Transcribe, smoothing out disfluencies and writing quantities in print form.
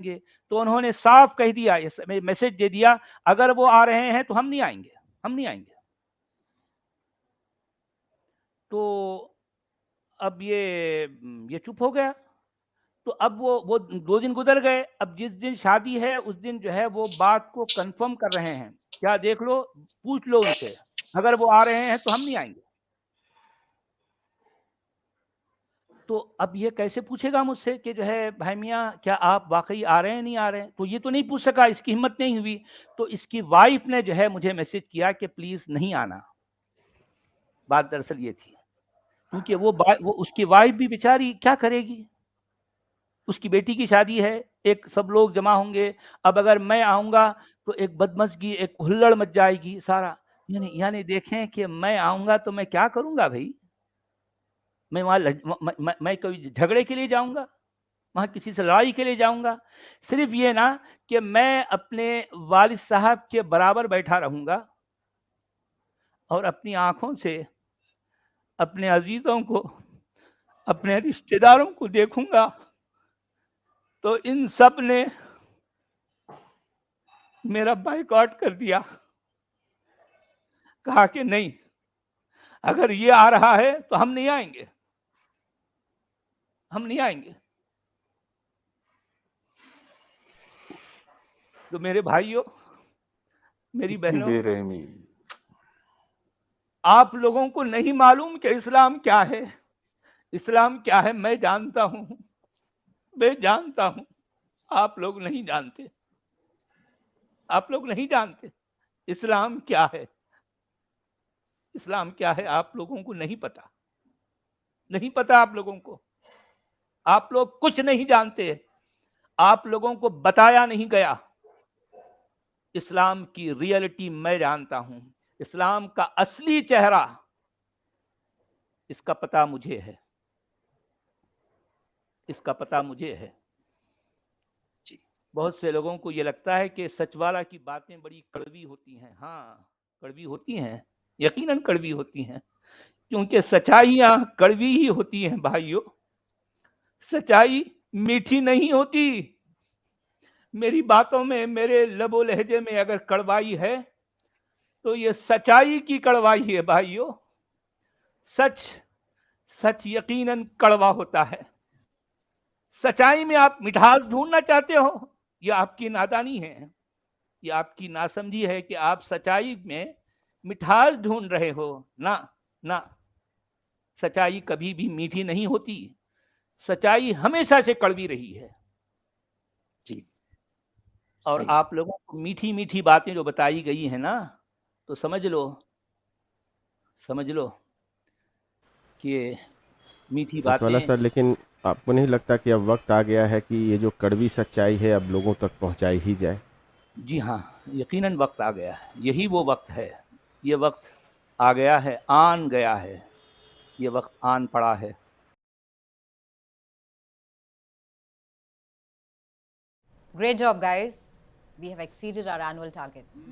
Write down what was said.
گے. تو انہوں نے صاف کہہ دیا, میسج دے دیا, اگر وہ آ رہے ہیں تو ہم نہیں آئیں گے, ہم نہیں آئیں گے. تو اب یہ چپ ہو گیا. تو اب وہ 2 دن گزر گئے. اب جس دن شادی ہے اس دن جو ہے وہ بات کو کنفرم کر رہے ہیں, کیا دیکھ لو, پوچھ لو ان سے, اگر وہ آ رہے ہیں تو ہم نہیں آئیں گے. تو اب یہ کیسے پوچھے گا مجھ سے کہ جو ہے بھائی میاں کیا آپ واقعی آ رہے ہیں نہیں آ رہے ہیں, تو یہ تو نہیں پوچھ سکا, اس کی ہمت نہیں ہوئی. تو اس کی وائف نے جو ہے مجھے میسج کیا کہ پلیز نہیں آنا. بات دراصل یہ تھی, کیونکہ وہ اس کی وائف بھی بیچاری کیا کرے گی, اس کی بیٹی کی شادی ہے, ایک سب لوگ جمع ہوں گے. اب اگر میں آؤں گا تو ایک بدمزگی, ایک ہلڑ مچ جائے گی سارا. یعنی دیکھیں کہ میں آؤں گا تو میں کیا کروں گا بھائی, میں وہاں میں کوئی جھگڑے کے لیے جاؤں گا, وہاں کسی سے لڑائی کے لیے جاؤں گا؟ صرف یہ نا کہ میں اپنے والد صاحب کے برابر بیٹھا رہوں گا اور اپنی آنکھوں سے اپنے عزیزوں کو, اپنے رشتہ داروں کو دیکھوں گا. تو ان سب نے میرا بائیکاٹ کر دیا, کہا کہ نہیں, اگر یہ آ رہا ہے تو ہم نہیں آئیں گے, ہم نہیں آئیں گے. تو میرے بھائیوں, میری کتنی بہنوں, بے رحمی. آپ لوگوں کو نہیں معلوم کہ اسلام کیا ہے. اسلام کیا ہے میں جانتا ہوں, میں جانتا ہوں, آپ لوگ نہیں جانتے, آپ لوگ نہیں جانتے اسلام کیا ہے. اسلام کیا ہے آپ لوگوں کو نہیں پتا, نہیں پتا آپ لوگوں کو, آپ لوگ کچھ نہیں جانتے, آپ لوگوں کو بتایا نہیں گیا. اسلام کی ریئلٹی میں جانتا ہوں, اسلام کا اصلی چہرہ اس کا پتہ مجھے ہے, اس کا پتہ مجھے ہے. بہت سے لوگوں کو یہ لگتا ہے کہ سچ والا کی باتیں بڑی کڑوی ہوتی ہیں. ہاں کڑوی ہوتی ہیں, یقیناً کڑوی ہوتی ہیں, کیونکہ سچائیاں کڑوی ہی ہوتی ہیں بھائیوں, سچائی میٹھی نہیں ہوتی. میری باتوں میں, میرے لب و لہجے میں اگر کڑوائی ہے تو یہ سچائی کی کڑوائی ہے بھائیوں. سچ یقیناً کڑوا ہوتا ہے. سچائی میں آپ مٹھاس ڈھونڈنا چاہتے ہو, یہ آپ کی نادانی ہے, یہ آپ کی ناسمجھی ہے کہ آپ سچائی میں مٹھاس ڈھونڈ رہے ہو. نہ, سچائی کبھی بھی میٹھی نہیں ہوتی, سچائی ہمیشہ سے کڑوی رہی ہے. اور آپ لوگوں کو میٹھی میٹھی باتیں جو بتائی گئی ہیں نا, تو سمجھ لو کہ میٹھی سچ والا باتیں. سر, لیکن آپ کو نہیں لگتا کہ اب وقت آ گیا ہے کہ یہ جو کڑوی سچائی ہے اب لوگوں تک پہنچائی ہی جائے؟ جی ہاں, یقیناً وقت آ گیا ہے, یہی وہ وقت ہے, یہ وقت آ گیا ہے, آن گیا ہے, یہ وقت آن پڑا ہے. Great job, guys. We have exceeded our annual targets.